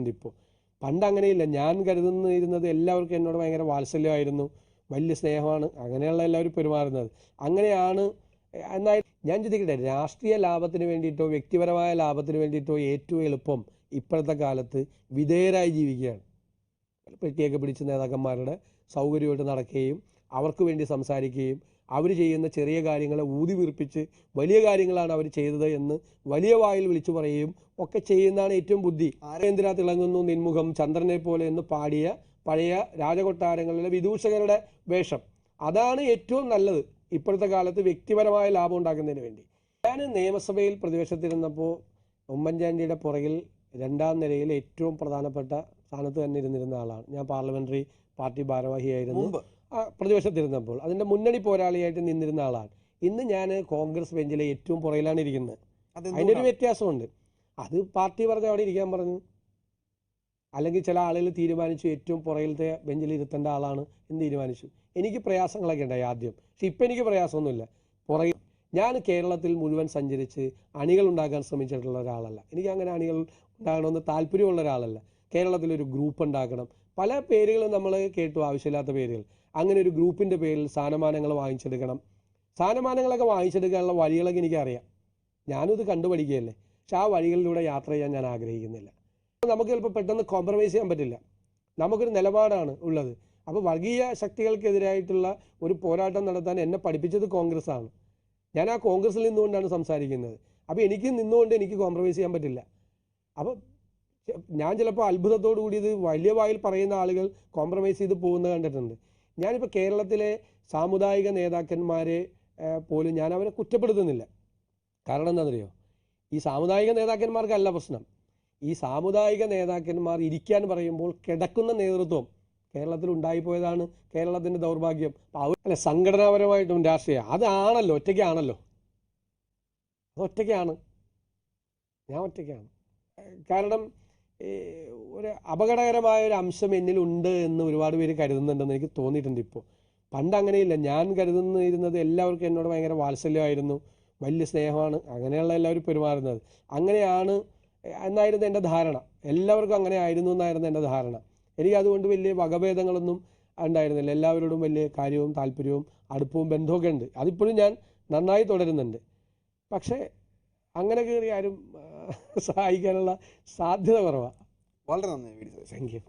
ഇപ്പോൾ പണ്ട് അങ്ങനെയില്ല. ഞാൻ കരുതുന്നിരുന്നത് എല്ലാവർക്കും എന്നോട് ഭയങ്കര വാത്സല്യമായിരുന്നു, വലിയ സ്നേഹമാണ്, അങ്ങനെയുള്ള എല്ലാവരും പെരുമാറുന്നത്. അങ്ങനെയാണ്. എന്നാൽ ഞാൻ ചിന്തിക്കട്ടെ, രാഷ്ട്രീയ ലാഭത്തിന് വേണ്ടിയിട്ടോ വ്യക്തിപരമായ ലാഭത്തിന് വേണ്ടിയിട്ടോ ഏറ്റവും എളുപ്പം ഇപ്പോഴത്തെ കാലത്ത് വിധേയരായി ജീവിക്കുകയാണ്. പെട്ടിയൊക്കെ പിടിച്ച് നേതാക്കന്മാരുടെ സൗകര്യമായിട്ട് നടക്കുകയും അവർക്ക് വേണ്ടി സംസാരിക്കുകയും അവർ ചെയ്യുന്ന ചെറിയ കാര്യങ്ങളെ ഊതി വീർപ്പിച്ച് വലിയ കാര്യങ്ങളാണ് അവർ ചെയ്തത് എന്ന് വലിയ വായിൽ വിളിച്ചു പറയുകയും ഒക്കെ ചെയ്യുന്നതാണ് ഏറ്റവും ബുദ്ധി. ആരേന്ദ്ര തിളങ്ങുന്നു നിൻമുഖം ചന്ദ്രനെ പോലെ എന്ന് പാടിയ പഴയ രാജകൊട്ടാരങ്ങളിലെ വിദൂഷകരുടെ വേഷം, അതാണ് ഏറ്റവും നല്ലത് ഇപ്പോഴത്തെ കാലത്ത് വ്യക്തിപരമായ ലാഭം ഉണ്ടാക്കുന്നതിന് വേണ്ടി. ഞാൻ നിയമസഭയിൽ പ്രതിപക്ഷത്തിരുന്നപ്പോൾ ഉമ്മൻചാണ്ടിയുടെ പുറകിൽ രണ്ടാം നിരയിൽ ഏറ്റവും പ്രധാനപ്പെട്ട സ്ഥാനത്ത് തന്നെ ഇരുന്നിരുന്ന ആളാണ് ഞാൻ. പാർലമെന്ററി പാർട്ടി ഭാരവാഹിയായിരുന്നു പ്രതിപക്ഷത്തിരുന്നപ്പോൾ. അതിൻ്റെ മുന്നണി പോരാളിയായിട്ട് നിന്നിരുന്ന ആളാണ്. ഇന്ന് ഞാൻ കോൺഗ്രസ് ബെഞ്ചിലെ ഏറ്റവും പുറകിലാണ് ഇരിക്കുന്നത്. അതിനൊരു വ്യത്യാസമുണ്ട്. അത് പാർട്ടി പറഞ്ഞ് അവിടെ ഇരിക്കാൻ പറഞ്ഞു, അല്ലെങ്കിൽ ചില ആളുകൾ തീരുമാനിച്ചു ഏറ്റവും പുറകിലത്തെ ബെഞ്ചിൽ ഇരുത്തേണ്ട ആളാണ് എന്ന് തീരുമാനിച്ചു. എനിക്ക് പ്രയാസങ്ങളൊക്കെ ഉണ്ടായി ആദ്യം, പക്ഷെ ഇപ്പം എനിക്ക് പ്രയാസമൊന്നുമില്ല. പുറകിൽ ഞാൻ കേരളത്തിൽ മുഴുവൻ സഞ്ചരിച്ച് അണികൾ ഉണ്ടാക്കാൻ ശ്രമിച്ചിട്ടുള്ള ഒരാളല്ല. എനിക്ക് അങ്ങനെ അണികൾ ഉണ്ടാകണമെന്ന് താല്പര്യമുള്ള ഒരാളല്ല. കേരളത്തിലൊരു ഗ്രൂപ്പ് ഉണ്ടാക്കണം, പല പേരുകളും നമ്മൾ കേട്ടു, ആവശ്യമില്ലാത്ത പേരുകൾ. അങ്ങനെ ഒരു ഗ്രൂപ്പിൻ്റെ പേരിൽ സ്ഥാനമാനങ്ങൾ വാങ്ങിച്ചെടുക്കണം. സ്ഥാനമാനങ്ങളൊക്കെ വാങ്ങിച്ചെടുക്കാനുള്ള വഴികളൊക്കെ എനിക്കറിയാം, ഞാനിത് കണ്ടുപഠിക്കുകയല്ലേ. പക്ഷെ ആ വഴികളിലൂടെ യാത്ര ചെയ്യാൻ ഞാൻ ആഗ്രഹിക്കുന്നില്ല. നമുക്ക് ചിലപ്പോൾ പെട്ടെന്ന് കോംപ്രമൈസ് ചെയ്യാൻ പറ്റില്ല. നമുക്കൊരു നിലപാടാണ് ഉള്ളത്. അപ്പോൾ വർഗീയ ശക്തികൾക്കെതിരായിട്ടുള്ള ഒരു പോരാട്ടം നടത്താൻ എന്നെ പഠിപ്പിച്ചത് കോൺഗ്രസ് ആണ്. ഞാൻ ആ കോൺഗ്രസിൽ നിന്നുകൊണ്ടാണ് സംസാരിക്കുന്നത്. അപ്പോൾ എനിക്ക് നിന്നുകൊണ്ട് എനിക്ക് കോംപ്രമൈസ് ചെയ്യാൻ പറ്റില്ല. അപ്പോൾ ഞാൻ ചിലപ്പോൾ അത്ഭുതത്തോടു കൂടി ഇത് വലിയ വായിൽ പറയുന്ന ആളുകൾ കോംപ്രമൈസ് ചെയ്ത് പോകുന്നത് കണ്ടിട്ടുണ്ട്. ഞാനിപ്പോൾ കേരളത്തിലെ സാമുദായിക നേതാക്കന്മാരെ പോലും ഞാൻ അവരെ കുറ്റപ്പെടുത്തുന്നില്ല. കാരണം എന്താണെന്നറിയോ, ഈ സാമുദായിക നേതാക്കന്മാർക്കല്ല പ്രശ്നം. ഈ സാമുദായിക നേതാക്കന്മാർ ഇരിക്കാൻ പറയുമ്പോൾ കിടക്കുന്ന നേതൃത്വം കേരളത്തിൽ ഉണ്ടായിപ്പോയതാണ് കേരളത്തിൻ്റെ ദൗർഭാഗ്യം. അല്ല, സംഘടനാപരമായിട്ടും രാഷ്ട്രീയ അതാണല്ലോ, ഒറ്റയ്ക്കാണല്ലോ, അതൊറ്റയ്ക്കാണ്, ഞാൻ ഒറ്റയ്ക്കാണ്. കാരണം ഒരു അപകടകരമായ ഒരു അംശം എന്നിലുണ്ട് എന്ന് ഒരുപാട് പേര് കരുതുന്നുണ്ടെന്ന് എനിക്ക് തോന്നിയിട്ടുണ്ട് ഇപ്പോൾ. പണ്ട് അങ്ങനെയില്ല. ഞാൻ കരുതുന്നിരുന്നത് എല്ലാവർക്കും എന്നോട് ഭയങ്കര വാത്സല്യമായിരുന്നു, വലിയ സ്നേഹമാണ്, അങ്ങനെയുള്ള എല്ലാവരും പെരുമാറുന്നത്. അങ്ങനെയാണ് എന്നായിരുന്നു എൻ്റെ ധാരണ. എല്ലാവർക്കും അങ്ങനെ ആയിരുന്നു എന്നായിരുന്നു എൻ്റെ ധാരണ. എനിക്ക് അതുകൊണ്ട് വലിയ വകഭേദങ്ങളൊന്നും ഉണ്ടായിരുന്നില്ല. എല്ലാവരോടും വലിയ കാര്യവും താല്പര്യവും അടുപ്പവും ബന്ധമൊക്കെ ഉണ്ട്. അതിപ്പോഴും ഞാൻ നന്നായി തുടരുന്നുണ്ട്. പക്ഷേ അങ്ങനെ കയറി ആരും സഹായിക്കാനുള്ള സാധ്യത കുറവാണ്. വളരെ നന്ദി. Thank you.